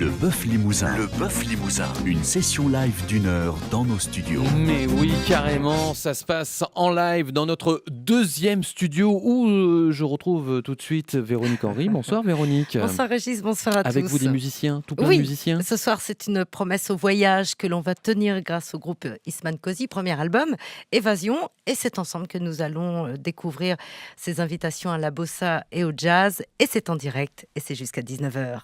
Le Bœuf Limousin. Le Bœuf Limousin. Une session live d'1 heure dans nos studios. Mais oui, carrément, ça se passe en live dans notre deuxième studio où je retrouve tout de suite Véronique Henry. Bonsoir Véronique. Bonsoir Régis, bonsoir à tous. Avec vous des musiciens, tout plein de Oui, musiciens. ce soir c'est une promesse au voyage que l'on va tenir grâce au groupe Isman Cozy, premier album, Évasion. Et c'est ensemble que nous allons découvrir ces invitations à la bossa et au jazz. Et c'est en direct et c'est jusqu'à 19h.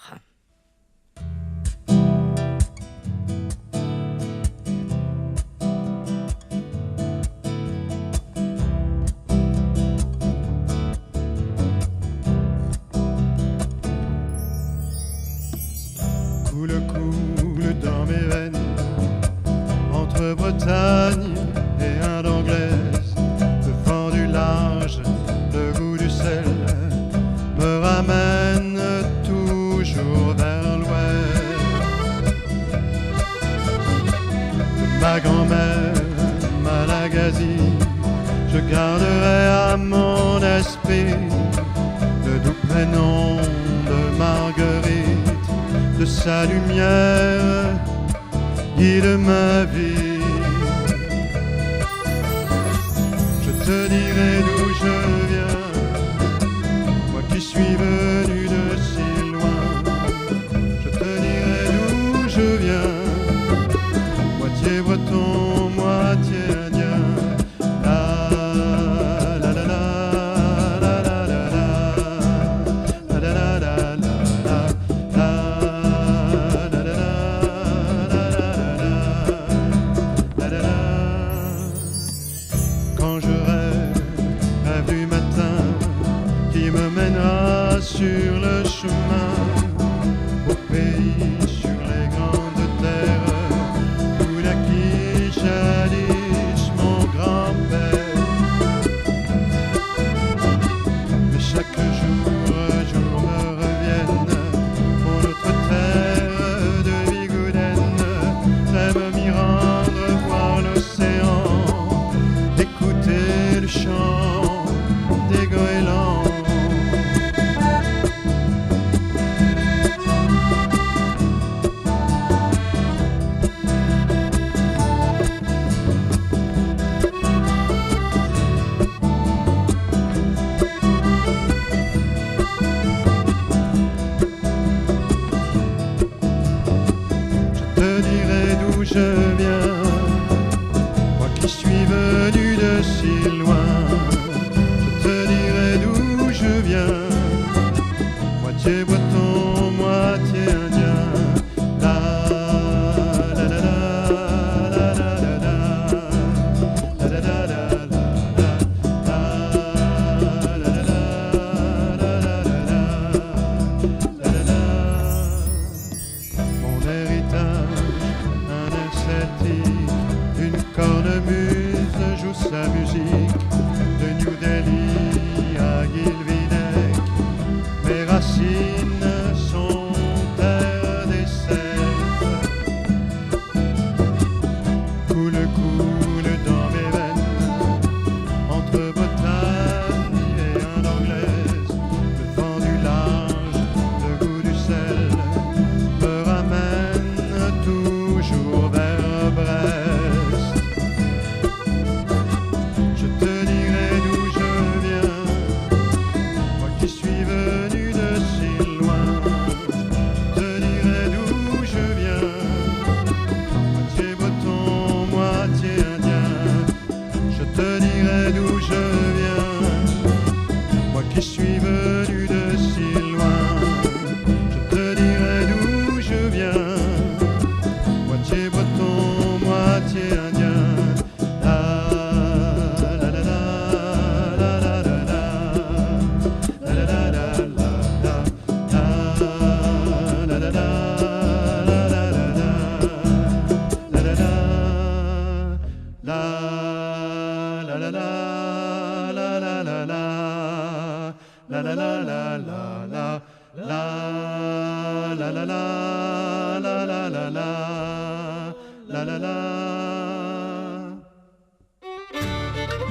Coule dans mes veines, entre Bretagne et Inde anglaise, le vent du large, le goût du sel, me ramène toujours vers l'ouest. De ma grand-mère, Malagasy, je garderai à mon esprit le doux prénom de Marguerite. De sa lumière guide ma vie. Je te dirai d'où je viens, moi qui suis venu de si loin. Je te dirai d'où je viens, moitié breton, moitié indien. Sur le chemin, au pays, sur les grandes terres, où naquit jadis mon grand-père. Mais chaque jour me reviennent mon autre terre de Vigoudaine. J'aime m'y rendre, voir l'océan, écouter le chant des goélands. Je viens, moi qui suis venu de si loin. Je te dirai d'où je viens, moitié breton, moitié indien. Mon héritage, une cornemuse joue sa musique de New Delhi à Guilvinec. Mes racines sont terre des Celtes. Coule dans mes veines, entre Bretagne et Inde anglaise, le vent du large, le goût du sel, me ramène toujours vers Brest. Je te dirai d'où je viens, moi qui suis venu de si loin. Je te dirai d'où je viens, moitié breton, moitié indien. Je te dirai d'où je viens, moi qui suis venu de si loin. Je te dirai d'où je viens, moitié breton, moitié indien.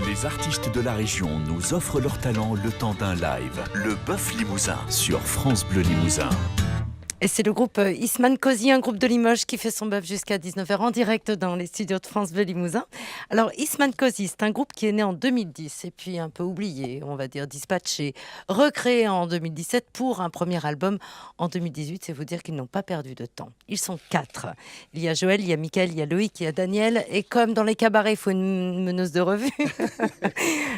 Les artistes de la région nous offrent leur talent le temps d'un live. Le Bœuf Limousin sur France Bleu Limousin. Et c'est le groupe Isman Cozy, un groupe de Limoges qui fait son bœuf jusqu'à 19h en direct dans les studios de France Bleu Limousin. Alors Isman Cozy, c'est un groupe qui est né en 2010 et puis un peu oublié, on va dire dispatché, recréé en 2017 pour un premier album en 2018. C'est vous dire qu'ils n'ont pas perdu de temps. Ils sont 4. Il y a Joël, il y a Mickaël, il y a Loïc, il y a Daniel. Et comme dans les cabarets, il faut une meneuse de revue.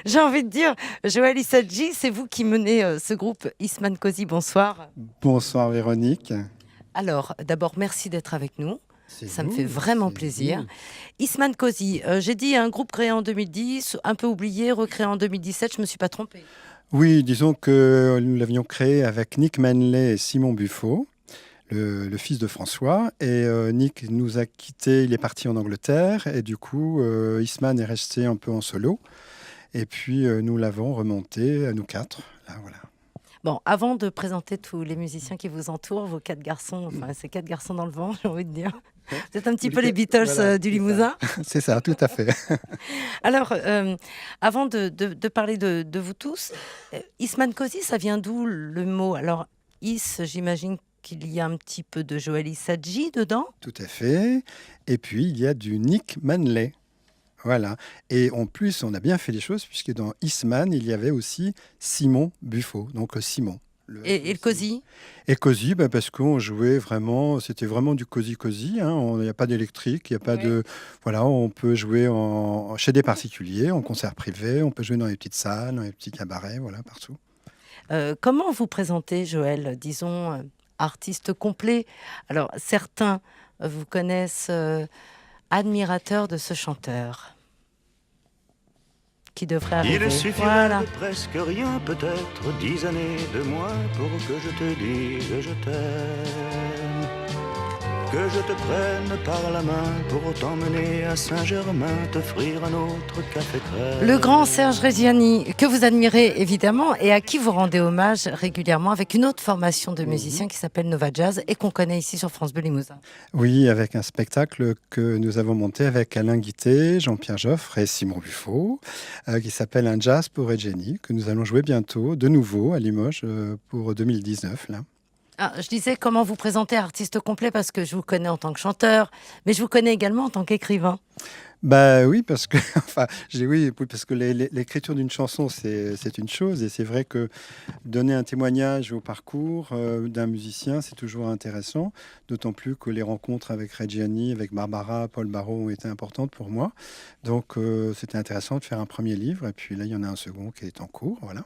J'ai envie de dire, Joël Issadji, c'est vous qui menez ce groupe Isman Cozy. Bonsoir. Bonsoir Véronique. Alors, d'abord, merci d'être avec nous. Ça me vous, fait vraiment c'est plaisir. vous. Isman Cozy, j'ai dit un groupe créé en 2010, un peu oublié, recréé en 2017, je ne me suis pas trompée. Oui, disons que nous l'avions créé avec Nick Manley et Simon Buffo, le fils de François. Et Nick nous a quittés, il est parti en Angleterre. Et du coup, Isman est resté un peu en solo. Et puis, nous l'avons remonté à nous 4. Là, voilà. Bon, avant de présenter tous les musiciens qui vous entourent, vos 4 garçons, enfin ces 4 garçons dans le vent, j'ai envie de dire. Vous êtes un petit peu les Beatles Voilà, du Limousin. C'est ça, tout à fait. Alors, avant de parler de vous tous, Isman Cozy, ça vient d'où le mot? Alors, j'imagine qu'il y a un petit peu de Joël Issadji dedans. Tout à fait. Et puis, il y a du Nick Manley. Voilà. Et en plus, on a bien fait les choses, puisque dans Isman, il y avait aussi Simon Buffo, donc Simon. Et le Cozy? Et Cozy, parce qu'on jouait vraiment, c'était vraiment du cosy. Hein. Il n'y a pas d'électrique, il n'y a pas de... Voilà, on peut jouer chez des particuliers, en concert privé, on peut jouer dans les petites salles, dans les petits cabarets, voilà, partout. Comment vous présentez, Joël, disons, artiste complet? Alors, certains vous connaissent admirateur de ce chanteur qui devrait arriver. Il suffirait de presque rien, peut-être 10 années de moins pour que je te dise je t'aime. Que je te prenne par la main pour t'emmener à Saint-Germain, t'offrir un autre café crème. Le grand Serge Reggiani, que vous admirez évidemment et à qui vous rendez hommage régulièrement avec une autre formation de musiciens qui s'appelle Nova Jazz et qu'on connaît ici sur France Bleu Limousin. Oui, avec un spectacle que nous avons monté avec Alain Guité, Jean-Pierre Joffre et Simon Buffo, qui s'appelle Un jazz pour Reggiani, que nous allons jouer bientôt, de nouveau, à Limoges, pour 2019, là. Ah, je disais comment vous présenter artiste complet parce que je vous connais en tant que chanteur, mais je vous connais également en tant qu'écrivain. Oui, parce que parce que l'écriture d'une chanson, c'est une chose, et c'est vrai que donner un témoignage au parcours d'un musicien, c'est toujours intéressant, d'autant plus que les rencontres avec Reggiani, avec Barbara, Paul Barrault ont été importantes pour moi. Donc c'était intéressant de faire un premier livre, et puis là il y en a un second qui est en cours, voilà.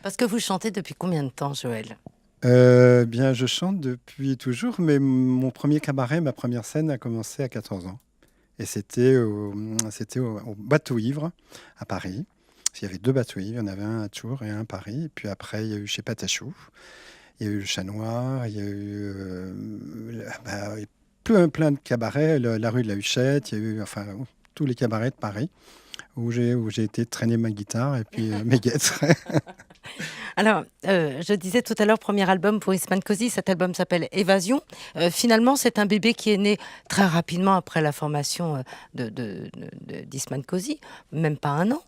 Parce que vous chantez depuis combien de temps, Joël? Je chante depuis toujours, mais mon premier cabaret, ma première scène a commencé à 14 ans. Et c'était au Bateau Ivre à Paris. Il y avait 2 bateaux ivres, il y en avait un à Tours et un à Paris. Et puis après, il y a eu chez Patachou, il y a eu le Chat Noir, il y a eu plein de cabarets, la rue de la Huchette, il y a eu tous les cabarets de Paris où j'ai été traîner ma guitare et puis mes guêtres. Alors, je disais tout à l'heure, premier album pour Isman Cozy, cet album s'appelle Évasion. Finalement, c'est un bébé qui est né très rapidement après la formation d'Isman Cozy, même pas un an.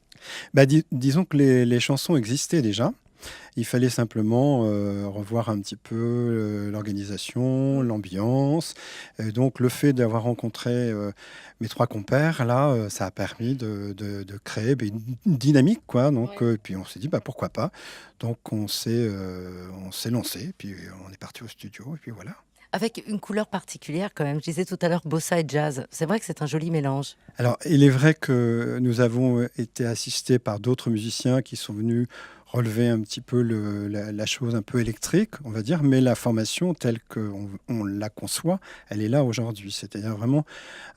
Disons que les chansons existaient déjà. Il fallait simplement revoir un petit peu l'organisation, l'ambiance. Et donc le fait d'avoir rencontré mes 3 compères, là, ça a permis de créer une dynamique, quoi. Donc, puis on s'est dit, pourquoi pas. Donc on s'est lancé, puis on est parti au studio, et puis voilà. Avec une couleur particulière quand même. Je disais tout à l'heure bossa et jazz. C'est vrai que c'est un joli mélange. Alors, il est vrai que nous avons été assistés par d'autres musiciens qui sont venus relever un petit peu la chose un peu électrique, on va dire, mais la formation telle qu'on la conçoit, elle est là aujourd'hui. C'est-à-dire vraiment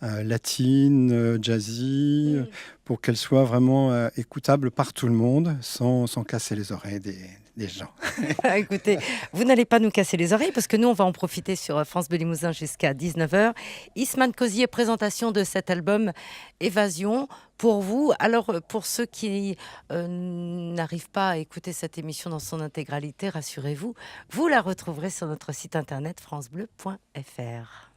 latine, jazzy, pour qu'elle soit vraiment écoutable par tout le monde, sans casser les oreilles des gens. Écoutez, vous n'allez pas nous casser les oreilles parce que nous, on va en profiter sur France Bleu Limousin jusqu'à 19h. Isman Cozy et présentation de cet album Évasion. Pour vous, alors pour ceux qui n'arrivent pas à écouter cette émission dans son intégralité, rassurez-vous, vous la retrouverez sur notre site internet francebleu.fr.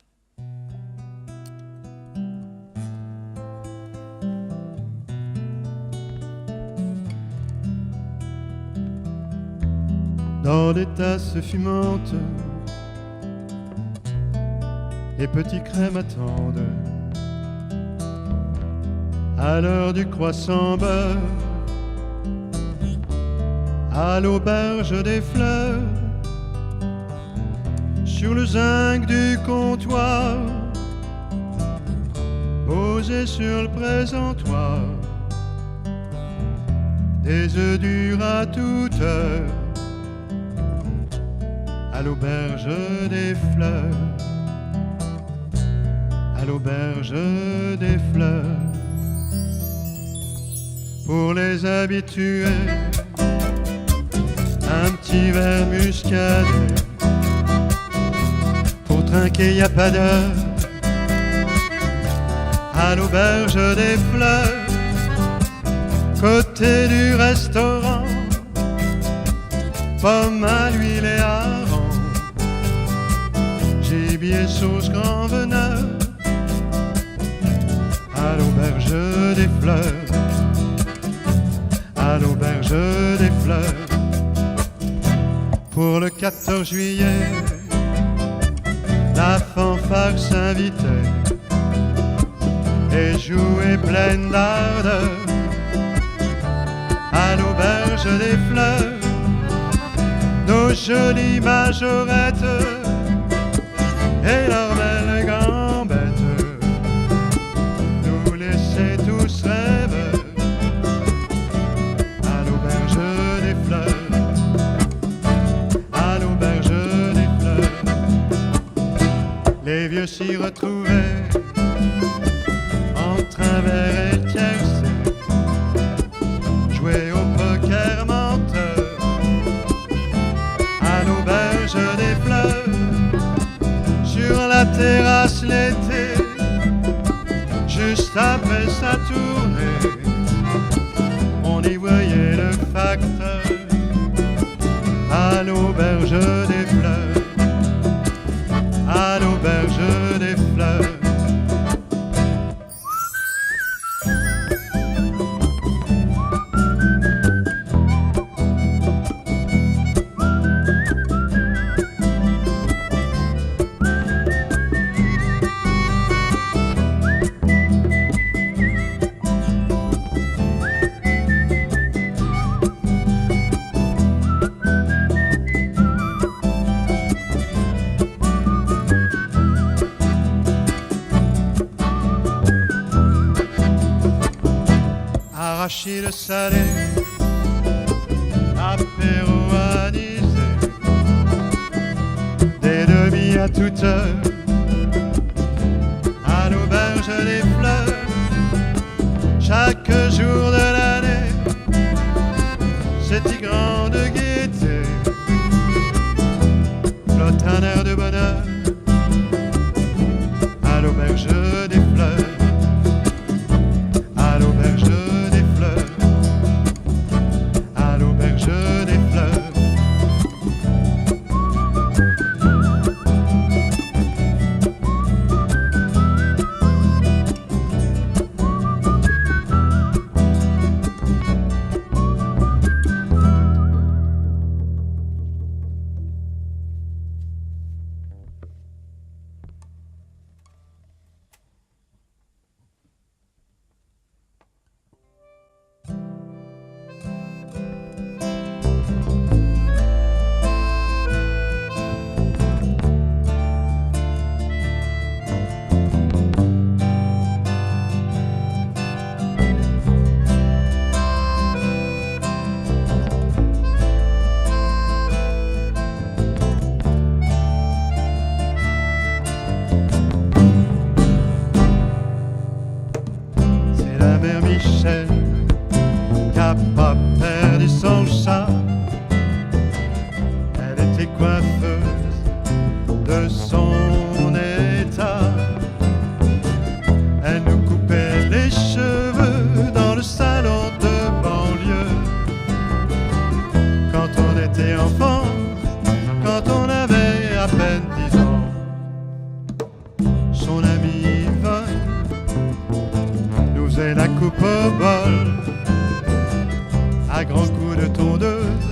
Dans des tasses fumantes, les petits crèmes attendent. À l'heure du croissant beurre, à l'auberge des fleurs, sur le zinc du comptoir, posé sur le présentoir, des œufs durs à toute heure, à l'auberge des fleurs, à l'auberge des fleurs. Pour les habitués, un petit verre muscadet. Pour trinquer, y a pas d'heure, à l'auberge des fleurs, côté du restaurant, pommes à l'huile et hareng, gibier sauce grand veneur, à l'auberge des fleurs, à l'auberge des fleurs. Pour le 14 juillet, la fanfare s'invitait et jouait pleine d'ardeur, à l'auberge des fleurs, nos jolies majorettes et leurs belles gambettes nous laissaient tous rêveurs, à l'auberge des fleurs, à l'auberge des fleurs. Les vieux s'y retrouvaient entre un verre et le tiercé, jouer au poker menteur, à l'auberge des fleurs, sur la terrasse l'été, juste après sa tournée, on y voyait le facteur, à l'auberge des fleurs, à l'auberge des fleurs. Arachide salé, apéro anisé, des demi à toute heure, à l'auberge des fleurs, chaque jour de l'année, cette grande gaieté, flotte un air de bonheur, à l'auberge des fleurs, à l'auberge des fleurs, à l'auberge des fleurs. Michel, qu'a pas perdu son chat. Elle était coiffeuse de son état. Elle nous coupait les cheveux dans le salon de banlieue. Quand on était enfant, quand on avait à peine 10 ans. Son ami Yvonne nous faisait la coupe au bol, à grands coups de tondeuse,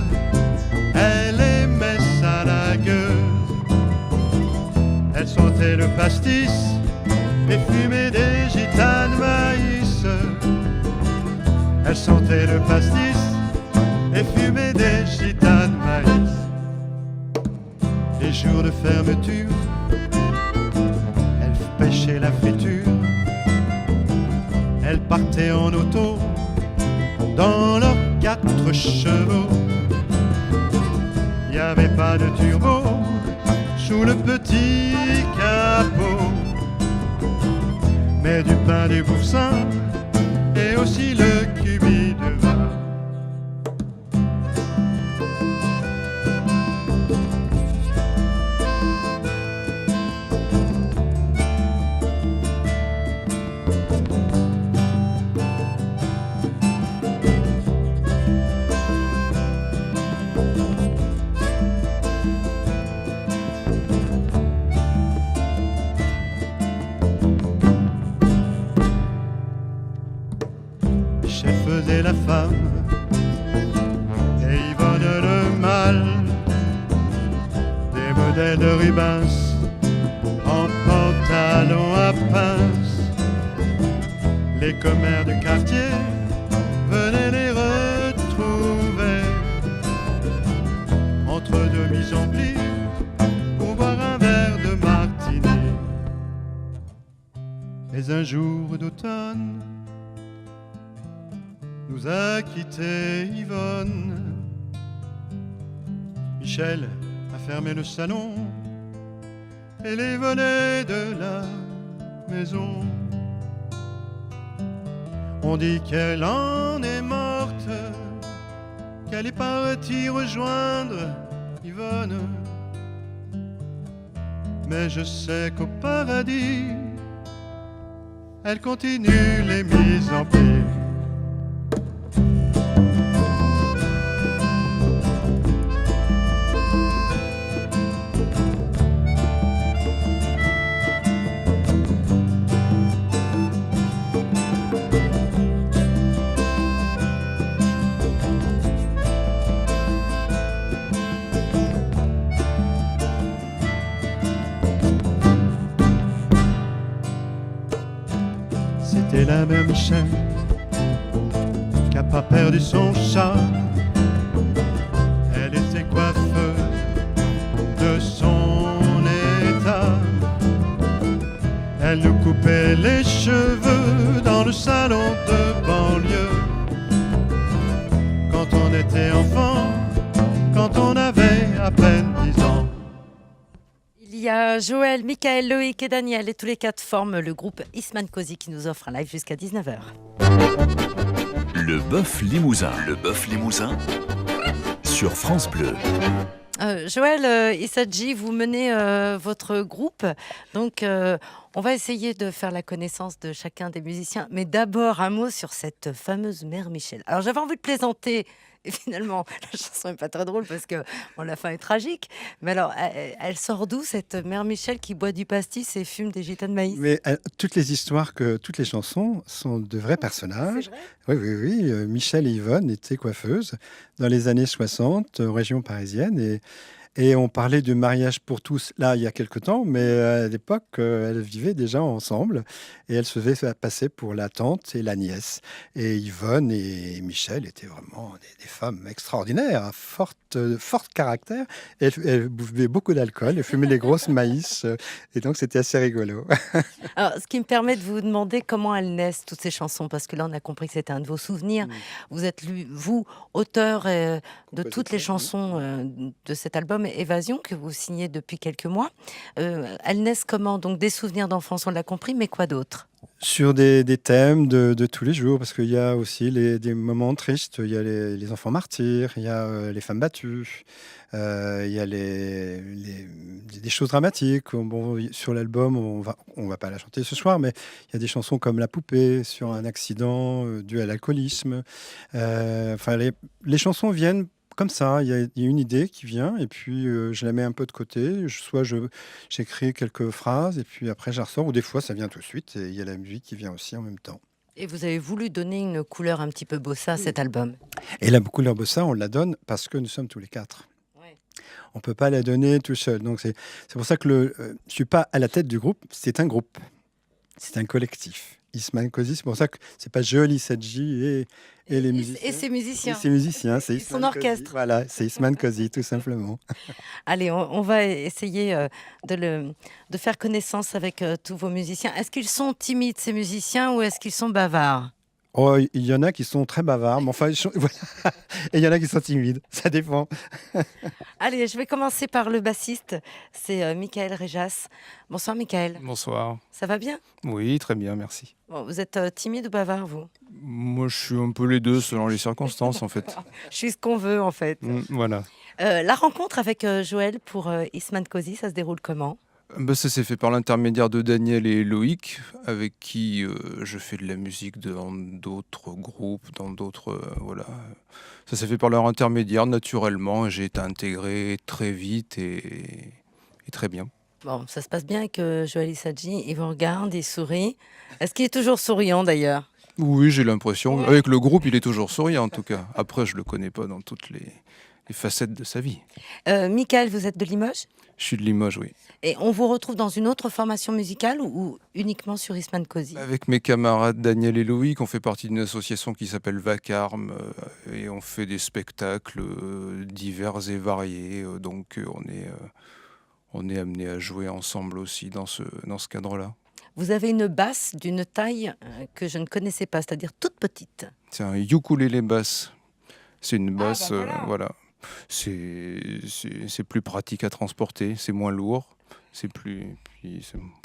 elle aimait ça la gueuse. Elle sentait le pastis et fumait des gitanes maïs. Elle sentait le pastis et fumait des gitanes maïs. Les jours de fermeture, elle pêchait la friture. Elle partait en auto dans leurs 4 chevaux. Il n'y avait pas de turbo sous le petit capot, mais du pain, du boursin et aussi le cubi de vin. Michel faisait la femme et Yvonne le mal. Des modèles de Rubens en pantalon à pince. Les commères de quartier venaient les retrouver entre 2 mises en pli pour boire un verre de martini. Mais un jour d'automne nous a quitté Yvonne. Michel a fermé le salon et les volets de la maison. On dit qu'elle en est morte, qu'elle est partie rejoindre Yvonne. Mais je sais qu'au paradis, elle continue les mises en pli. C'était la mère Michel qui a pas perdu son charme. Elle était coiffeuse de son état. Elle nous coupait les cheveux dans le salon de banlieue. Quand on était enfant, quand on avait à peine 10 ans. Il y a Joël, Michael, Loïc et Daniel et tous les 4 forment le groupe Eastman Cozy qui nous offre un live jusqu'à 19h. Le bœuf limousin. Le bœuf limousin sur France Bleu. Joël, Issadji, vous menez votre groupe. Donc, on va essayer de faire la connaissance de chacun des musiciens. Mais d'abord, un mot sur cette fameuse Mère Michel. Alors, j'avais envie de plaisanter. Et finalement, la chanson n'est pas très drôle parce que la fin est tragique. Mais alors, elle sort d'où cette Mère Michel qui boit du pastis et fume des gitanes de maïs? Mais toutes les histoires, toutes les chansons sont de vrais personnages. C'est vrai. Oui. Michel et Yvonne étaient coiffeuses dans les années 60, région parisienne. Et on parlait de mariage pour tous, là, il y a quelque temps, mais à l'époque, elles vivaient déjà ensemble et elles se faisaient passer pour la tante et la nièce. Et Yvonne et Michel étaient vraiment des femmes extraordinaires, à fort caractère. Elles buvaient beaucoup d'alcool, elles fumaient les grosses maïs, et donc c'était assez rigolo. Alors, ce qui me permet de vous demander comment elles naissent, toutes ces chansons, parce que là, on a compris que c'était un de vos souvenirs. Vous êtes, vous, auteur de toutes les chansons de cet album Évasion, que vous signez depuis quelques mois. Elles naissent comment? Donc, des souvenirs d'enfance, on l'a compris, mais quoi d'autre? Sur des thèmes de tous les jours, parce qu'il y a aussi des moments tristes, il y a les enfants martyrs, il y a les femmes battues, il y a des choses dramatiques. Bon, sur l'album, on va pas la chanter ce soir, mais il y a des chansons comme La poupée, sur un accident dû à l'alcoolisme. Enfin, les chansons viennent comme ça, il y a une idée qui vient et puis je la mets un peu de côté. Soit j'écris quelques phrases et puis après je ressors, ou des fois ça vient tout de suite et il y a la musique qui vient aussi en même temps. Et vous avez voulu donner une couleur un petit peu bossa à cet album. Et la couleur bossa, on la donne parce que nous sommes tous les 4. Ouais. On ne peut pas la donner tout seul. Donc c'est pour ça que je ne suis pas à la tête du groupe, c'est un groupe, c'est un collectif. Eastman Cozy, c'est pour ça que c'est pas Joël Sadji et les musiciens. Et ses musiciens. Et ses musiciens, c'est Et son Eastman Cozy. orchestre. Voilà, c'est Eastman Cozy, tout simplement. Allez, on va essayer de faire connaissance avec tous vos musiciens. Est-ce qu'ils sont timides, ces musiciens, ou est-ce qu'ils sont bavards? Oh, il y en a qui sont très bavards, mais enfin, voilà. Et il y en a qui sont timides, ça dépend. Allez, je vais commencer par le bassiste, c'est Michael Réjas. Bonsoir Michael, Bonsoir. ça va bien? Oui, très bien, merci. Bon, vous êtes timide ou bavard, vous? Moi, je suis un peu les deux selon les circonstances, en fait. Je suis ce qu'on veut, en fait. Voilà. La rencontre avec Joël pour Eastman Cozy, ça se déroule comment? Ça s'est fait par l'intermédiaire de Daniel et Loïc, avec qui je fais de la musique dans d'autres groupes, dans d'autres... voilà. Ça s'est fait par leur intermédiaire, naturellement, et j'ai été intégré très vite et très bien. Bon, ça se passe bien avec Joël Sadji, il vous regarde, il sourit. Est-ce qu'il est toujours souriant, d'ailleurs? Oui, j'ai l'impression. Avec le groupe, il est toujours souriant, en tout cas. Après, je le connais pas dans toutes les facettes de sa vie. Michael, vous êtes de Limoges? Je suis de Limoges, oui. Et on vous retrouve dans une autre formation musicale ou uniquement sur Eastman Cozy? Avec mes camarades Daniel et Loïc, on fait partie d'une association qui s'appelle Vacarme et on fait des spectacles divers et variés. Donc on est amené à jouer ensemble aussi dans ce cadre-là. Vous avez une basse d'une taille que je ne connaissais pas, c'est-à-dire toute petite. C'est un ukulélé basse. C'est une basse, voilà. C'est plus pratique à transporter, c'est moins lourd.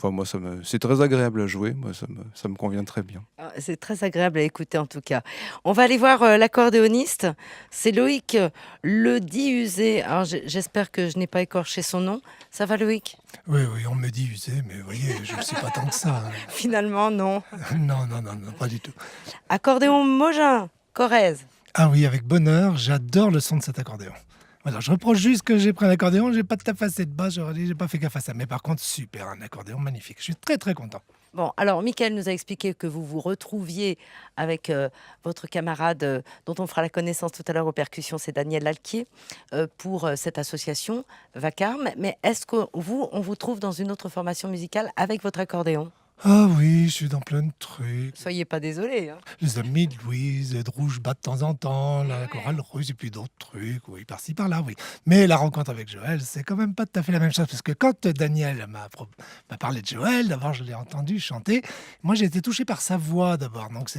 Moi, c'est très agréable à jouer. Moi, ça me convient très bien. C'est très agréable à écouter en tout cas. On va aller voir l'accordéoniste. C'est Loïc Le Diusé. Alors j'espère que je n'ai pas écorché son nom. Ça va Loïc? Oui, on me dit usé, mais vous voyez, je ne sais pas tant que ça. Finalement, non. Non, pas du tout. Accordéon Mogin, Corrèze. Ah oui, avec bonheur, j'adore le son de cet accordéon. Voilà, je reproche juste que j'ai pris un accordéon, j'ai pas de tape assez de bas, j'ai pas fait gaffe à ça. Mais par contre, super, un accordéon magnifique. Je suis très très content. Bon, alors Michael nous a expliqué que vous vous retrouviez avec votre camarade dont on fera la connaissance tout à l'heure aux percussions, c'est Daniel Lalquier, pour cette association Vacarme. Mais est-ce que on vous trouve dans une autre formation musicale avec votre accordéon? Ah oui, je suis dans plein de trucs. Soyez pas désolé. Hein. Les amis de Louise, de Rouge bat de temps en temps, la chorale russe et puis d'autres trucs, oui, par-ci par-là, oui. Mais la rencontre avec Joël, c'est quand même pas tout à fait la même chose, parce que quand Daniel m'a parlé de Joël, d'abord je l'ai entendu chanter, moi j'ai été touché par sa voix d'abord, donc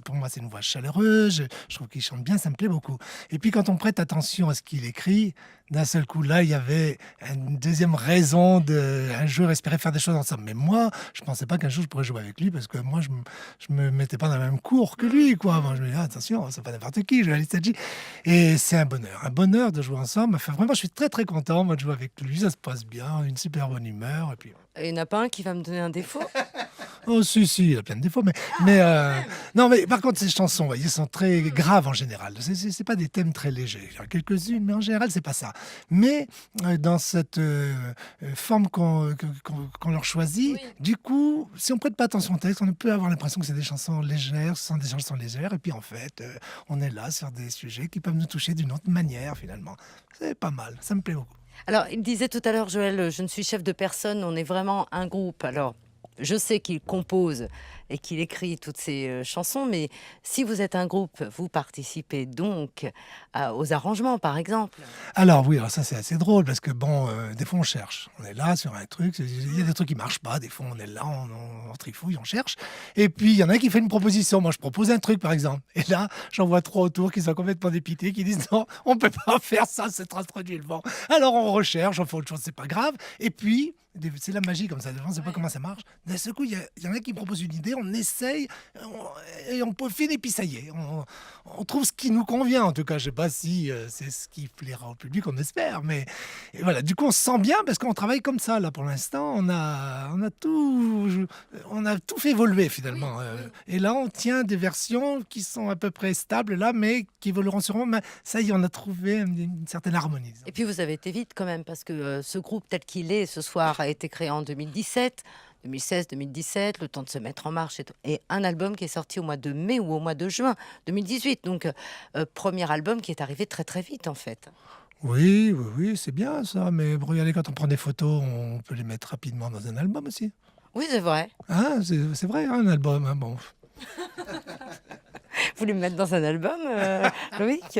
pour moi c'est une voix chaleureuse, je trouve qu'il chante bien, ça me plaît beaucoup. Et puis quand on prête attention à ce qu'il écrit, d'un seul coup là, il y avait une deuxième raison un jour espérer faire des choses ensemble. Mais moi, je pensais pas qu'un jour je pourrais jouer avec lui, parce que moi je me mettais pas dans la même cour que lui, quoi. Moi, je me disais, attention, c'est pas n'importe qui, Joël Sadji. Et c'est un bonheur de jouer ensemble. Enfin, vraiment, je suis très très content moi, de jouer avec lui. Ça se passe bien, une super bonne humeur. Et puis... Il n'y en a pas un qui va me donner un défaut? Oh si, il a plein de défauts, non, mais par contre ces chansons, vous voyez, sont très graves en général. C'est pas des thèmes très légers. Il y en a quelques-unes, mais en général c'est pas ça. Mais dans cette forme qu'on leur choisit, du coup, si on prête pas attention au texte, on peut avoir l'impression que c'est des chansons légères, ce sont des chansons légères, et puis en fait, on est là sur des sujets qui peuvent nous toucher d'une autre manière finalement. C'est pas mal, ça me plaît beaucoup. Alors, il disait tout à l'heure, Joël, je ne suis chef de personne, on est vraiment un groupe. Alors, je sais qu'il compose et qu'il écrit toutes ces chansons, mais si vous êtes un groupe, vous participez donc aux arrangements, par exemple. Alors oui, ça c'est assez drôle, parce que des fois on cherche. On est là sur un truc, il y a des trucs qui marchent pas, des fois on est là, on trifouille, on cherche. Et puis il y en a qui fait une proposition. Moi je propose un truc par exemple. Et là, j'en vois 3 autour qui sont complètement dépités, qui disent non, on peut pas faire ça, c'est trop introduit le vent. Alors on recherche, on fait autre chose, c'est pas grave. Et puis, c'est la magie comme ça, on ne sait pas comment ça marche. D'un seul coup, il y en a qui proposent une idée, on essaye, et on peaufine, et puis ça y est, on trouve ce qui nous convient. En tout cas, je ne sais pas si c'est ce qui plaira au public, on espère. Mais et voilà, du coup, on se sent bien parce qu'on travaille comme ça. Là, pour l'instant, on a tout fait évoluer finalement. Et là, on tient des versions qui sont à peu près stables, là, mais qui évolueront sûrement. Mais ça y est, on a trouvé une certaine harmonie. Et puis, vous avez été vite quand même, parce que ce groupe tel qu'il est ce soir a été créé en 2017. 2016-2017, le temps de se mettre en marche et un album qui est sorti au mois de mai ou au mois de juin 2018. Donc, premier album qui est arrivé très très vite en fait. Oui, oui, oui, c'est bien ça. Mais regardez, quand on prend des photos, on peut les mettre rapidement dans un album aussi. Oui, c'est vrai. Hein, c'est vrai, hein, un album. Hein, bon. Vous voulez me mettre dans un album, Loïc?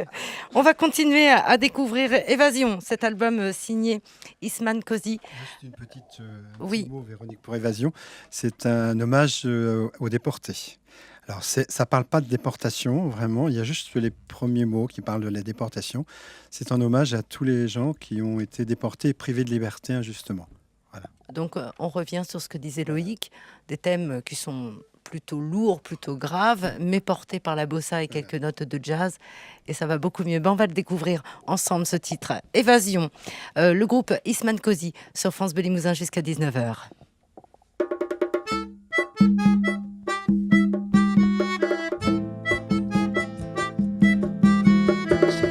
On va continuer à découvrir Évasion, cet album signé Isman Kozi. Juste une petite Oui. petit mot, Véronique, pour Évasion. C'est un hommage aux déportés. Alors, ça parle pas de déportation, vraiment. Il y a juste les premiers mots qui parlent de la déportation. C'est un hommage à tous les gens qui ont été déportés et privés de liberté injustement. Donc, on revient sur ce que disait Loïc, des thèmes qui sont plutôt lourds, plutôt graves, mais portés par la bossa et quelques notes de jazz. Et ça va beaucoup mieux. On va le découvrir ensemble, ce titre. Évasion, le groupe Isman Kozi sur France Bleu Limousin jusqu'à 19h.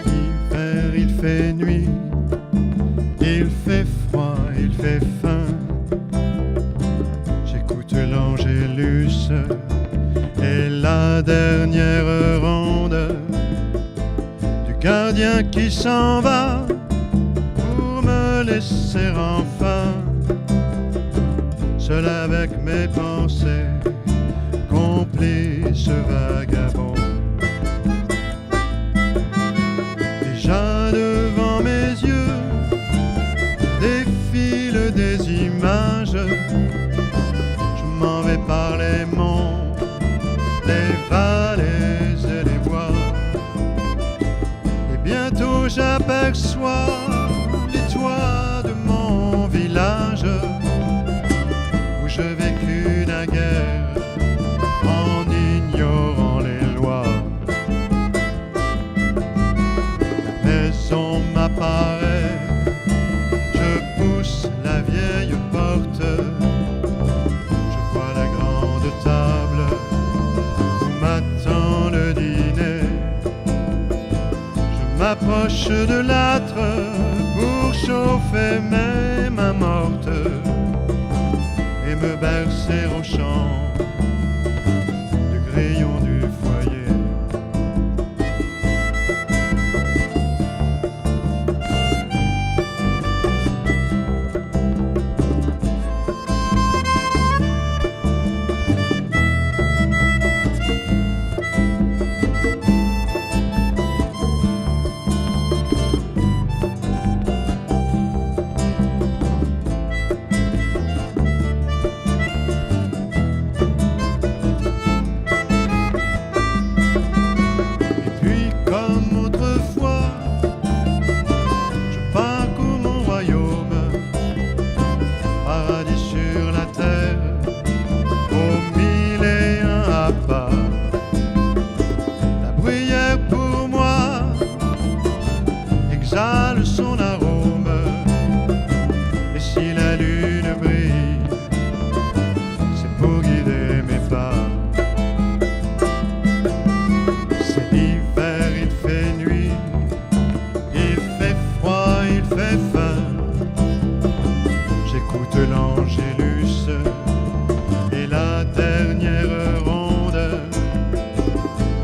L'hiver, il fait nuit, il fait froid, il fait faim. J'écoute l'Angélus et la dernière ronde du gardien qui s'en va pour me laisser enfin seul avec mes pensées, complice vagabond. Déjà devant mes yeux défilent des images. Je m'en vais par les monts, les vallées et les bois. Et bientôt j'aperçois les toits de mon village où je vécus naguère en ignorant les lois. Maison m'apparaît, je pousse la vieille porte, je vois la grande table où m'attend le dîner. Je m'approche de l'âtre pour chauffer mes mains mortes et me bercer au chant du grillon du foyer. exhale son arôme. Et si la lune brille, c'est pour guider mes pas. C'est l'hiver, il fait nuit, il fait froid, il fait faim. J'écoute l'Angélus et la dernière ronde,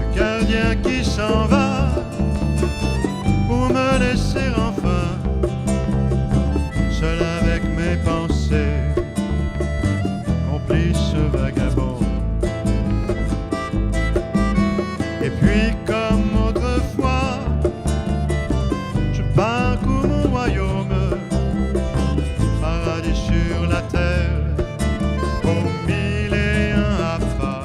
le gardien qui s'en va pour me laisser enfin seul avec mes pensées, complice vagabond. Et puis comme autrefois, je parcours mon royaume, paradis sur la terre, aux 1001 à pas.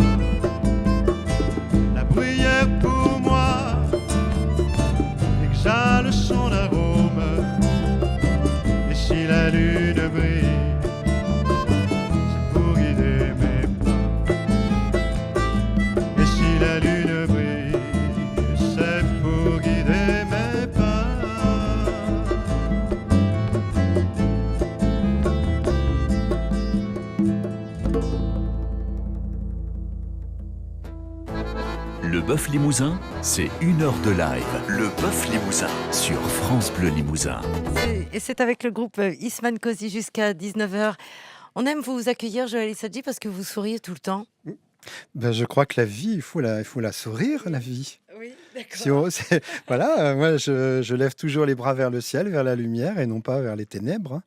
La bruyère pour moi exhale son arôme. Et si la lune brille, c'est pour guider mes pas. Et si la lune brille, c'est pour guider mes pas. Le Bœuf Limousin, c'est 1 heure de live. Le Bœuf Limousin sur France Bleu Limousin. Et c'est avec le groupe Isman Kozi jusqu'à 19h. On aime vous accueillir, Joël Issadji, parce que vous souriez tout le temps. Ben, je crois que la vie, il faut la sourire, la vie. Oui, d'accord. Voilà, moi je lève toujours les bras vers le ciel, vers la lumière et non pas vers les ténèbres, hein.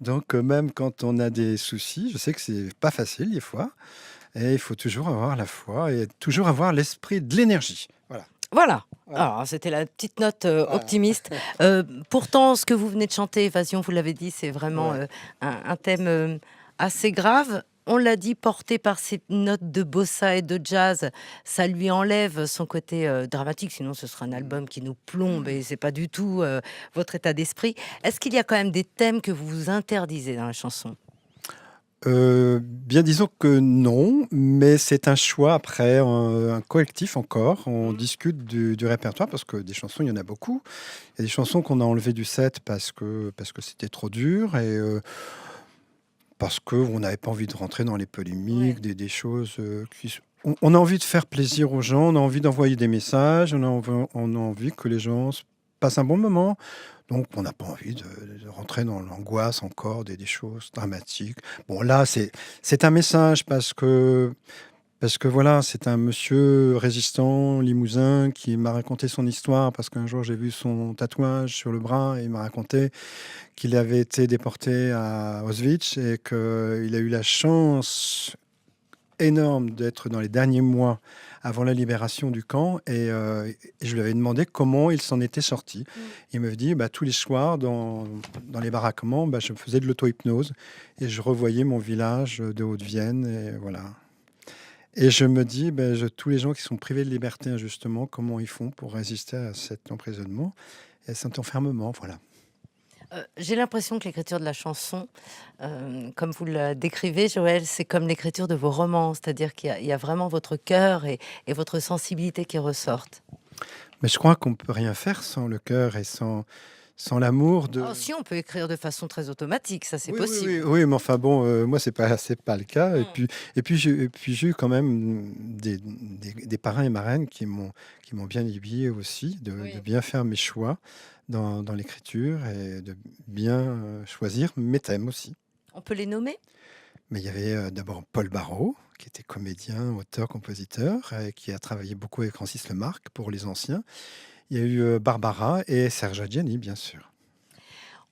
Donc même quand on a des soucis, je sais que c'est pas facile des fois, et il faut toujours avoir la foi et toujours avoir l'esprit de l'énergie. Voilà. Voilà. Voilà. Alors, c'était la petite note optimiste. Pourtant, ce que vous venez de chanter, Évasion, vous l'avez dit, c'est vraiment Ouais. un thème assez grave. On l'a dit, porté par ces notes de bossa et de jazz, ça lui enlève son côté dramatique. Sinon, ce sera un album qui nous plombe et c'est pas du tout votre état d'esprit. Est-ce qu'il y a quand même des thèmes que vous vous interdisez dans la chanson? Bien disons que non, mais c'est un choix après, un collectif encore. On discute du répertoire parce que des chansons, il y en a beaucoup. Il y a des chansons qu'on a enlevées du set parce que c'était trop dur et parce qu'on n'avait pas envie de rentrer dans les polémiques, des choses on a envie de faire plaisir aux gens, on a envie d'envoyer des messages, on a envie que les gens passent un bon moment. Donc, on n'a pas envie de rentrer dans l'angoisse encore des choses dramatiques. Bon, là, c'est un message parce que voilà, c'est un monsieur résistant limousin qui m'a raconté son histoire parce qu'un jour, j'ai vu son tatouage sur le bras et il m'a raconté qu'il avait été déporté à Auschwitz et qu'il a eu la chance énorme d'être dans les derniers mois avant la libération du camp et je lui avais demandé comment il s'en était sorti. Il m'avait dit tous les soirs dans les baraquements, je faisais de l'auto-hypnose et je revoyais mon village de Haute-Vienne et voilà. Et je me dis, tous les gens qui sont privés de liberté injustement, comment ils font pour résister à cet emprisonnement et à cet enfermement, voilà. J'ai l'impression que l'écriture de la chanson, comme vous la décrivez, Joël, c'est comme l'écriture de vos romans, c'est-à-dire qu'il y a vraiment votre cœur et votre sensibilité qui ressortent. Mais je crois qu'on ne peut rien faire sans le cœur et sans l'amour de... Si, on peut écrire de façon très automatique, ça c'est Oui, possible. oui, mais enfin bon, moi c'est pas le cas. Et puis j'ai eu quand même des parrains et marraines qui m'ont bien aiguillé aussi de bien faire mes choix dans l'écriture et de bien choisir mes thèmes aussi. On peut les nommer? Mais il y avait d'abord Paul Barraud, qui était comédien, auteur, compositeur, et qui a travaillé beaucoup avec Francis Lemarque pour les anciens. Il y a eu Barbara et Serge Adjani, bien sûr.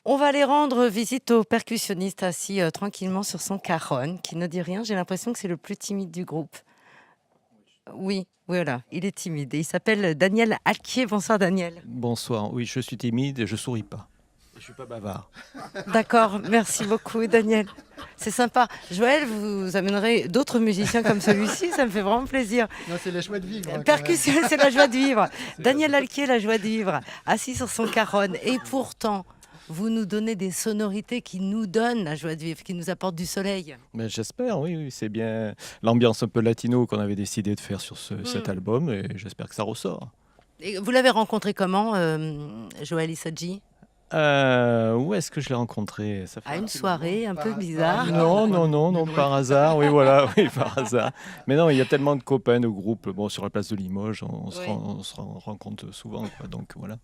On va aller rendre visite au percussionniste assis tranquillement sur son caronne, qui ne dit rien. J'ai l'impression que c'est le plus timide du groupe. Oui, voilà, il est timide. Et il s'appelle Daniel Alquier. Bonsoir Daniel. Bonsoir, oui, je suis timide et je souris pas. Je suis pas bavard. D'accord, merci beaucoup Daniel. C'est sympa. Joël, vous amènerez d'autres musiciens comme celui-ci, ça me fait vraiment plaisir. Non, c'est la joie de vivre. Percussion, c'est la joie de vivre. Daniel Alquier, la joie de vivre, assis sur son caronne. Et pourtant, vous nous donnez des sonorités qui nous donnent la joie de vivre, qui nous apportent du soleil. Mais j'espère, oui, c'est bien l'ambiance un peu latino qu'on avait décidé de faire sur cet album et j'espère que ça ressort. Et vous l'avez rencontré comment, Joël Issadji? Où est-ce que je l'ai rencontré? Ça fait À une soirée un peu bizarre. Non, par hasard, oui, voilà, oui, par hasard. Mais non, il y a tellement de copains au groupe, sur la place de Limoges, on se rencontre souvent, quoi, donc voilà.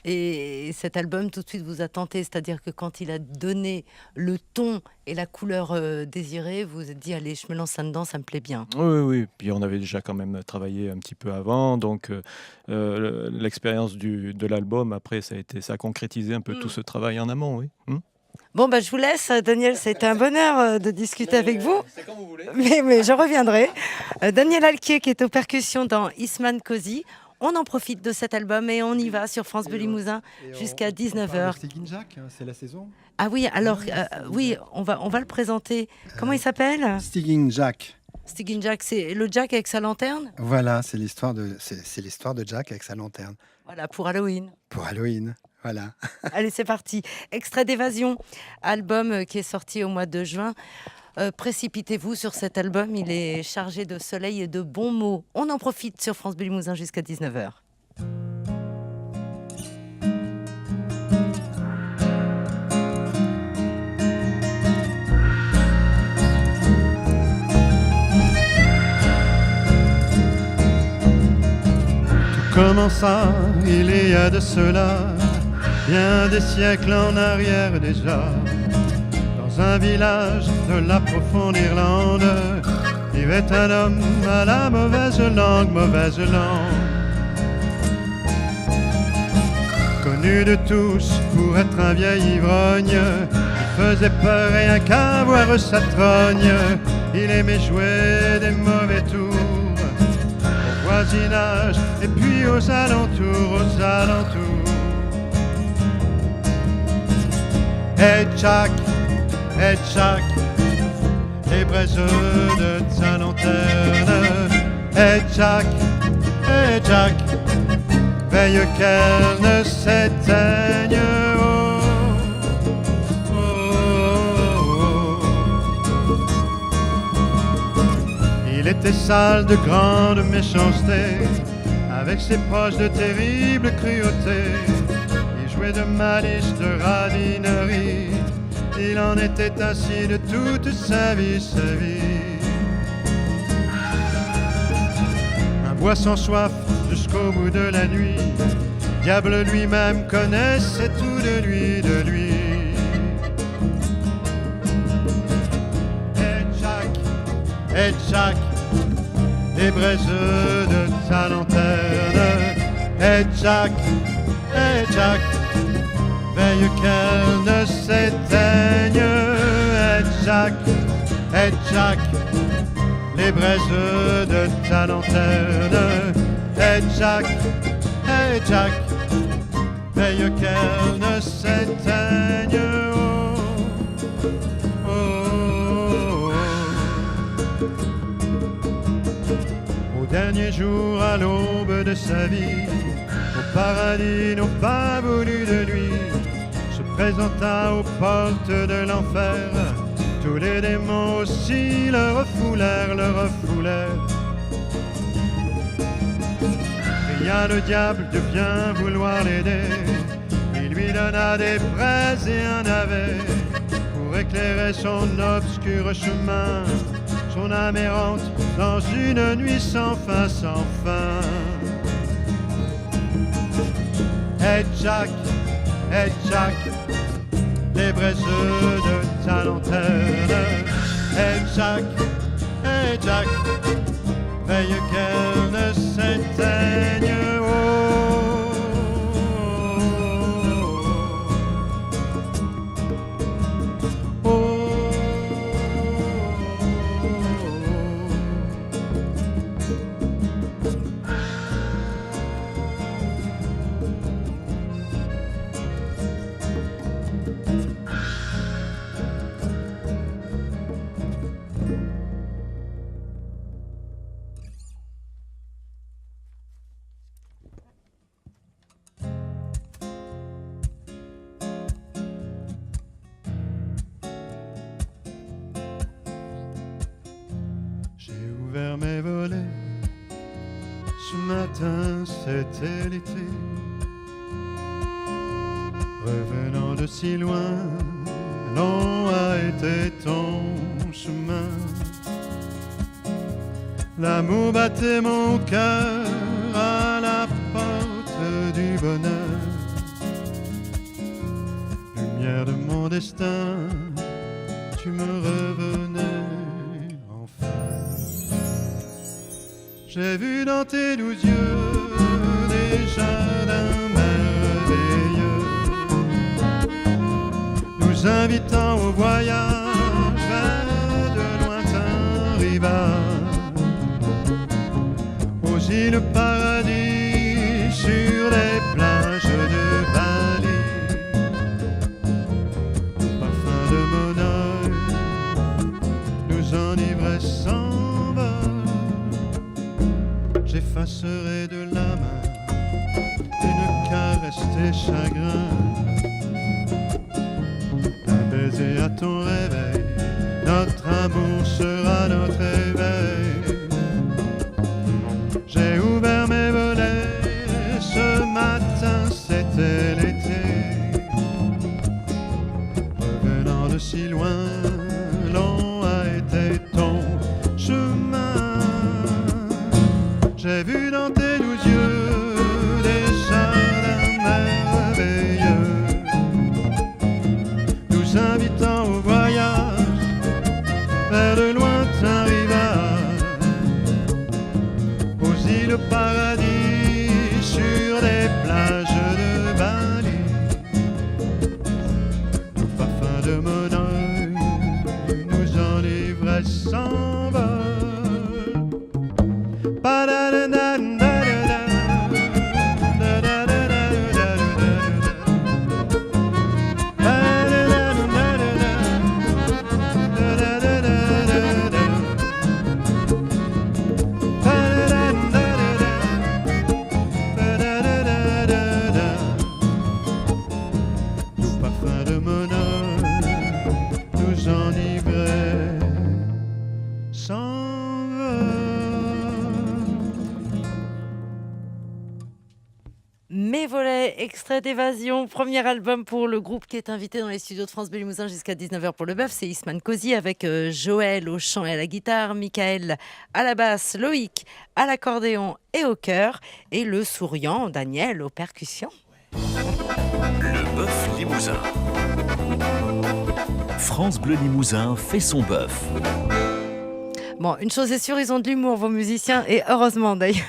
Et cet album, tout de suite, vous a tenté, c'est-à-dire que quand il a donné le ton et la couleur désirée, vous vous êtes dit, allez, je me lance là-dedans, ça me plaît bien. Oui, puis on avait déjà quand même travaillé un petit peu avant, donc l'expérience de l'album, après, ça a concrétisé un peu tout ce travail en amont, oui. Bon, je vous laisse, Daniel, c'était un bonheur de discuter avec vous. C'est quand vous voulez. Mais je reviendrai. Daniel Alquier, qui est aux percussions dans Eastman Cozy. On en profite de cet album et on y va sur France Bleu Limousin jusqu'à 19h. Stigin Jack, c'est la saison. Ah oui, alors, oui, on va le présenter. Comment il s'appelle? Stigin Jack. Stigin Jack, c'est le Jack avec sa lanterne? Voilà, c'est l'histoire de Jack avec sa lanterne. Voilà, pour Halloween. Pour Halloween, voilà. Allez, c'est parti. Extrait d'Évasion, album qui est sorti au mois de juin. Précipitez-vous sur cet album, il est chargé de soleil et de bons mots. On en profite sur France Bleu Limousin jusqu'à 19h. Tout commença il y a de cela bien des siècles en arrière déjà. Dans un village de la profonde Irlande, vivait un homme à la mauvaise langue, connu de tous pour être un vieil ivrogne. Il faisait peur rien qu'à voir sa trogne. Il aimait jouer des mauvais tours au voisinage et puis aux alentours, aux alentours. Et Jack, les braises de sa lanterne. Et Jack, veille qu'elle ne s'éteigne. Oh, oh, oh. Il était sale de grande méchanceté, avec ses proches de terrible cruauté. Il jouait de malice, de radinerie. Il en était ainsi de toute sa vie, sa vie. Un bois sans soif jusqu'au bout de la nuit. Diable lui-même connaissait tout de lui, de lui. Et Jack, les braises de ta lanterne. Et Jack, veille qu'elle ne s'éteigne. Et Jack, les braises de ta lanterne. Et Jack, veille qu'elle ne s'éteigne. Oh, oh, oh. Au dernier jour, à l'aube de sa vie, au paradis n'ont pas voulu de lui, se présenta aux portes de l'enfer. Tous les démons aussi le refoulèrent, le refoulèrent. Pria le diable de bien vouloir l'aider. Il lui donna des fraises et un navet pour éclairer son obscur chemin. Son âme errante dans une nuit sans fin, sans fin. Et Jack, les braises de ta lanterne. Et Jack, veille qu'elle ne s'éteigne. Oh, oh, oh, oh. J'ai ouvert mes volets, ce matin c'était l'été. Revenant de si loin, long a été ton chemin. L'amour battait mon cœur à la porte du bonheur. Lumière de mon destin, tu me revenais. J'ai vu dans tes doux yeux des jardins merveilleux, nous invitant au voyage vers de lointains rivages, aux îles paradis sur les plages de Bali. Le parfum de mon œil nous enivrait sans vol. J'effacerai de la main une caresse tes chagrins, un baiser à ton réveil, notre amour sera notre éveil. J'ai ouvert mes volets, ce matin c'était l'été. Revenant de si loin, long a été ton chemin. J'ai vu dans tes doux yeux des jardins merveilleux, nous invitant au voyage vers de lointains rivages, aux îles paradis sur les plages de Bali. l'orage s'envole. Nos parfums de monole nous enivrés s'envolent. Mes volets, extrait d'Évasion, premier album pour le groupe qui est invité dans les studios de France Bleu Limousin jusqu'à 19h pour le bœuf. C'est Isman Cozy avec Joël au chant et à la guitare, Michael à la basse, Loïc à l'accordéon et au chœur, et le souriant Daniel aux percussions. Le bœuf limousin. France Bleu Limousin fait son bœuf. Bon, une chose est sûre, ils ont de l'humour, vos musiciens, et heureusement d'ailleurs.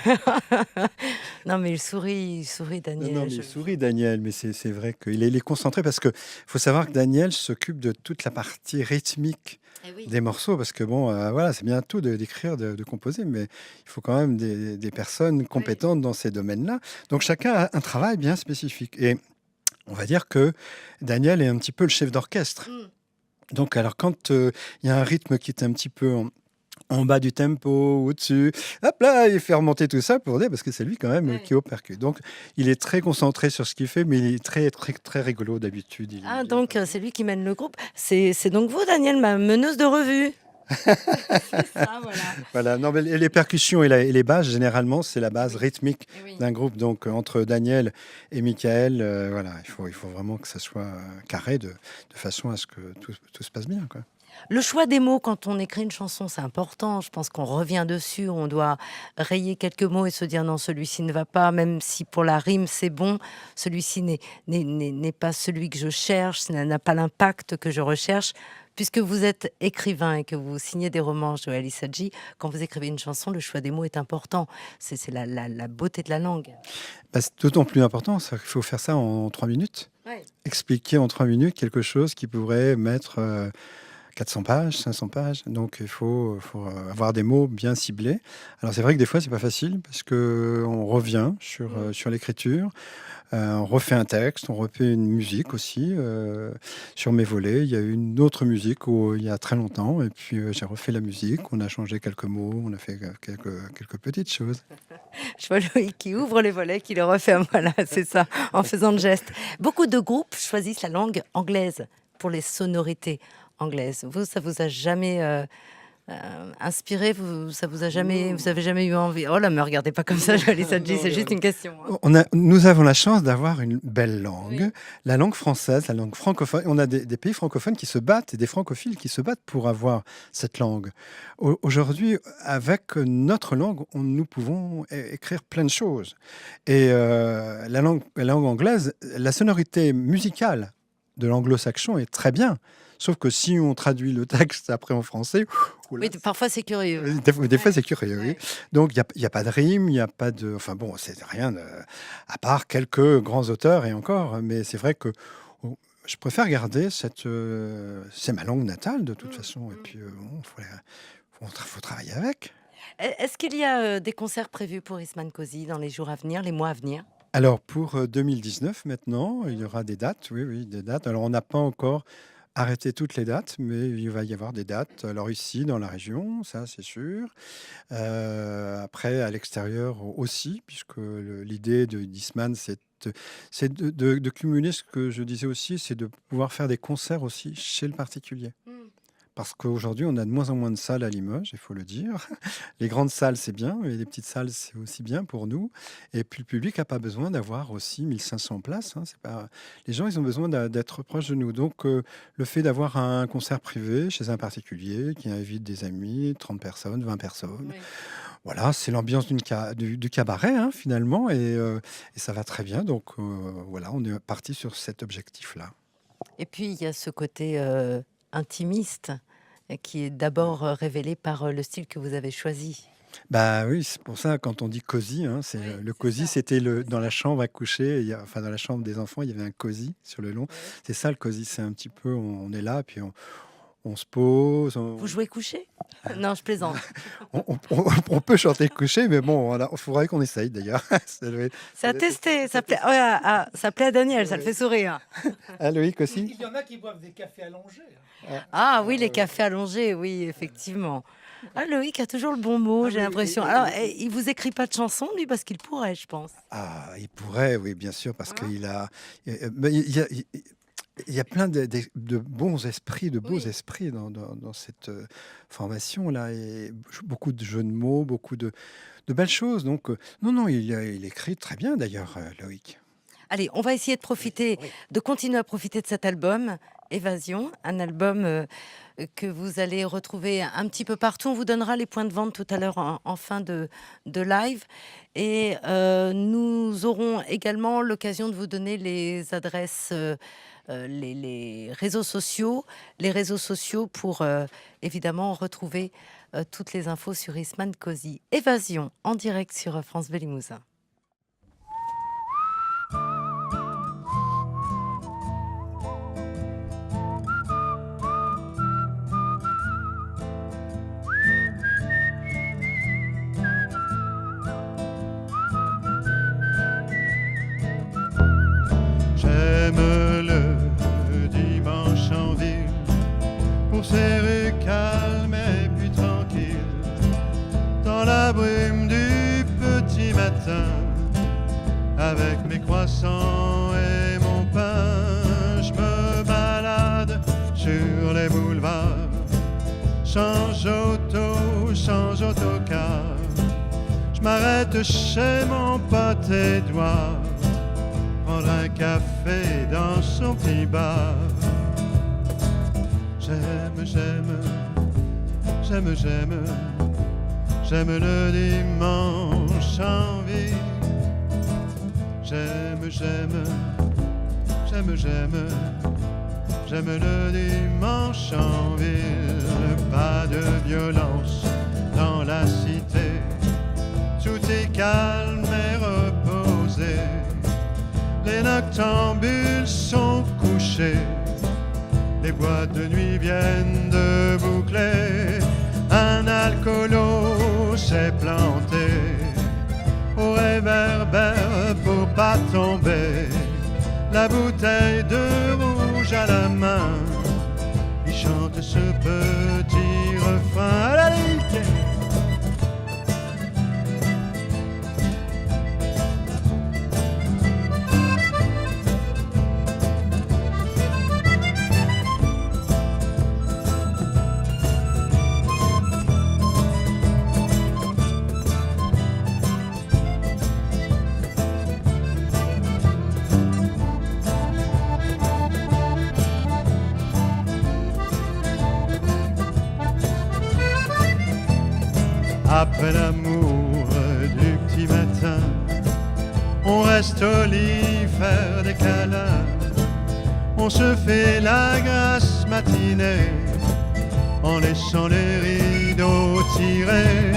Non, mais il sourit Daniel. Non, mais il sourit, Daniel, mais c'est vrai qu'il est concentré parce qu'il faut savoir que Daniel s'occupe de toute la partie rythmique Eh oui. des morceaux parce que bon, voilà, c'est bien tout d'écrire, de composer, mais il faut quand même des personnes compétentes dans ces domaines-là. Donc chacun a un travail bien spécifique. Et on va dire que Daniel est un petit peu le chef d'orchestre. Mm. Donc alors quand il y a un rythme qui est un petit peu en bas du tempo, au-dessus, hop là, il fait remonter tout ça pour dire, parce que c'est lui quand même Ouais. qui est au percu. Donc il est très concentré sur ce qu'il fait, mais il est très, très, très rigolo d'habitude. Ah, donc c'est lui qui mène le groupe. C'est donc vous, Daniel, ma meneuse de revue. C'est ça, voilà. Voilà, non, mais les percussions et les basses, généralement, c'est la base rythmique Eh oui. d'un groupe. Donc, entre Daniel et Michael, voilà, il faut vraiment que ça soit carré de façon à ce que tout se passe bien, quoi. Le choix des mots quand on écrit une chanson, c'est important. Je pense qu'on revient dessus. On doit rayer quelques mots et se dire non, celui-ci ne va pas, même si pour la rime c'est bon. Celui-ci n'est pas celui que je cherche, ça n'a pas l'impact que je recherche. Puisque vous êtes écrivain et que vous signez des romans, Joël Issadji, quand vous écrivez une chanson, le choix des mots est important. C'est la beauté de la langue. Bah, c'est d'autant plus important, c'est qu'il faut faire ça en 3 minutes. Ouais. Expliquer en 3 minutes quelque chose qui pourrait mettre 400 pages, 500 pages. Donc, il faut avoir des mots bien ciblés. Alors, c'est vrai que des fois, c'est pas facile parce qu'on revient sur l'écriture. On refait un texte, on refait une musique aussi. Sur mes volets, il y a eu une autre musique il y a très longtemps. Et puis, j'ai refait la musique. On a changé quelques mots. On a fait quelques petites choses. Je vois Loïc qui ouvre les volets, qui le referme. Voilà, c'est ça, en faisant le geste. Beaucoup de groupes choisissent la langue anglaise pour les sonorités anglaises. Vous, ça vous a jamais inspiré, ça vous a jamais, vous avez jamais eu envie? Oh là, me regardez pas comme ça, Joël Issadji, c'est juste une question. Hein. Nous avons la chance d'avoir une belle langue, Oui. la langue française, la langue francophone. On a des pays francophones qui se battent et des francophiles qui se battent pour avoir cette langue. Aujourd'hui, avec notre langue, nous pouvons écrire plein de choses. Et la langue anglaise, la sonorité musicale de l'anglo-saxon est très bien. Sauf que si on traduit le texte après en français, oula, Oui, parfois c'est curieux. des fois c'est curieux. Oui. Ouais. Donc il n'y a pas de rime, il n'y a pas de. Enfin bon, c'est rien à part quelques grands auteurs et encore. Mais c'est vrai que je préfère garder c'est ma langue natale de toute façon. Et puis faut travailler avec. Est-ce qu'il y a des concerts prévus pour Isman Cozy dans les jours à venir, les mois à venir? Alors pour 2019 maintenant, il y aura des dates. Oui, des dates. Alors on n'a pas encore arrêté toutes les dates, mais il va y avoir des dates. Alors ici, dans la région, ça c'est sûr. Après, à l'extérieur aussi, puisque l'idée d'Isman, c'est de cumuler ce que je disais aussi, c'est de pouvoir faire des concerts aussi chez le particulier. Parce qu'aujourd'hui, on a de moins en moins de salles à Limoges, il faut le dire. Les grandes salles, c'est bien, mais les petites salles, c'est aussi bien pour nous. Et puis, le public n'a pas besoin d'avoir aussi 1500 places. Hein. C'est pas... Les gens, ils ont besoin d'être proches de nous. Donc, le fait d'avoir un concert privé chez un particulier qui invite des amis, 30 personnes, 20 personnes, Oui. voilà, c'est l'ambiance du cabaret, hein, finalement. Et ça va très bien. Donc, voilà, on est parti sur cet objectif-là. Et puis il y a ce côté intimiste qui est d'abord révélé par le style que vous avez choisi. Bah oui, c'est pour ça, quand on dit cosy, hein, Oui, le c'est cosy, ça. c'était dans la chambre à coucher, enfin dans la chambre des enfants, il y avait un cosy sur le long. C'est ça le cosy, c'est un petit peu, on est là, puis On se pose. Vous jouez couché? Non, je plaisante. On peut chanter couché, mais bon, il faudrait qu'on essaye d'ailleurs. Ça doit être- C'est à tester. Ça plaît, ça plaît à Daniel, ça le fait sourire. Ah, Loïc aussi? Il y en a qui boivent des cafés allongés. Ah oui, les cafés allongés, oui, effectivement. Ah, Loïc a toujours le bon mot, j'ai l'impression. Alors, il vous écrit pas de chansons, lui, parce qu'il pourrait, je pense. Ah, il pourrait, oui, bien sûr, parce qu'il a. Mais il y a plein de bons esprits, de beaux Oui. esprits dans cette formation-là. Et beaucoup de jeux de mots, beaucoup de belles choses. Donc, non, il écrit très bien d'ailleurs, Loïc. Allez, on va essayer de profiter, de continuer à profiter de cet album, Évasion, un album que vous allez retrouver un petit peu partout. On vous donnera les points de vente tout à l'heure en fin de live. Et nous aurons également l'occasion de vous donner les adresses, les réseaux sociaux. Les réseaux sociaux pour évidemment retrouver toutes les infos sur Isman Cozy. Évasion en direct sur France Bleu Limousin. J'aime le dimanche en ville, pour ces rues calmes et puis tranquilles, dans la brume du petit matin, avec mes croissants et mon pain. Je me balade sur les boulevards, change autocar. Je m'arrête chez mon pote Édouard, prendre un café dans son petit bar. J'aime le dimanche en ville. J'aime le dimanche en ville. Pas de violence dans la cité, tout est calme et reposé. Les noctambules sont couchés, les boîtes de nuit viennent de boucler. Un alcoolo s'est planté au réverbère pour pas tomber. La bouteille de rouge à la main, il chante ce petit refrain à la ligue. Après l'amour du petit matin, on reste au lit faire des câlins. On se fait la grasse matinée en laissant les rideaux tirés,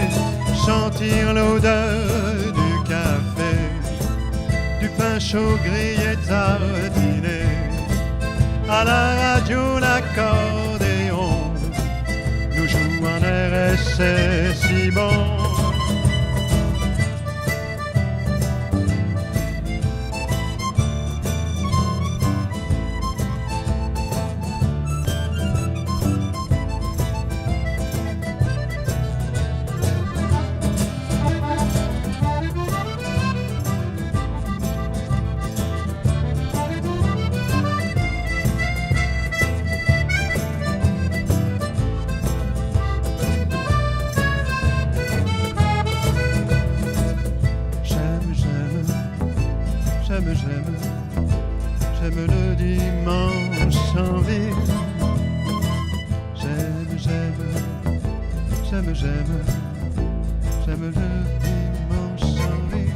sentir l'odeur du café, du pain chaud grillé tardiné. À la radio l'accordéon nous joue un air et c'est si bon. J'aime le dimanche en ville. J'aime le dimanche en ville.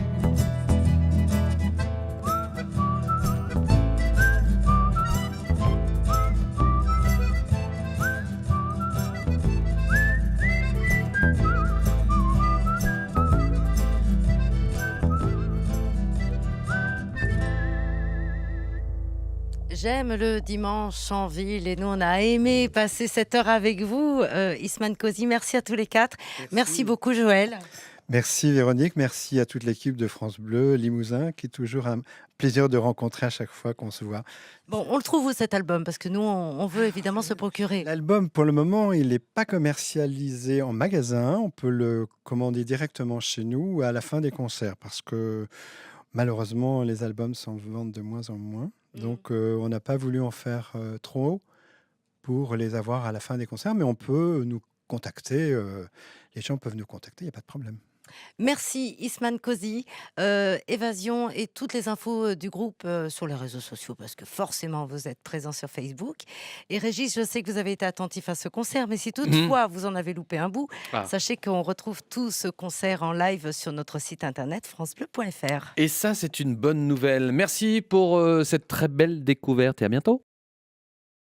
J'aime le dimanche en ville et nous on a aimé passer cette heure avec vous. Isman Kosi, merci à tous les quatre. Merci beaucoup Joël. Merci Véronique, merci à toute l'équipe de France Bleu Limousin, qui est toujours un plaisir de rencontrer à chaque fois qu'on se voit. Bon, on le trouve où cet album? Parce que nous on veut évidemment se procurer. L'album, pour le moment, il n'est pas commercialisé en magasin. On peut le commander directement chez nous ou à la fin des concerts, parce que malheureusement, les albums s'en vendent de moins en moins. Donc, on n'a pas voulu en faire trop pour les avoir à la fin des concerts, mais on peut nous contacter. Les gens peuvent nous contacter, il n'y a pas de problème. Merci Isman Kosi. Évasion et toutes les infos du groupe sur les réseaux sociaux, parce que forcément vous êtes présent sur Facebook. Et Régis, je sais que vous avez été attentif à ce concert, mais si toutefois vous en avez loupé un bout, sachez qu'on retrouve tout ce concert en live sur notre site internet francebleu.fr. Et ça, c'est une bonne nouvelle. Merci pour cette très belle découverte et à bientôt.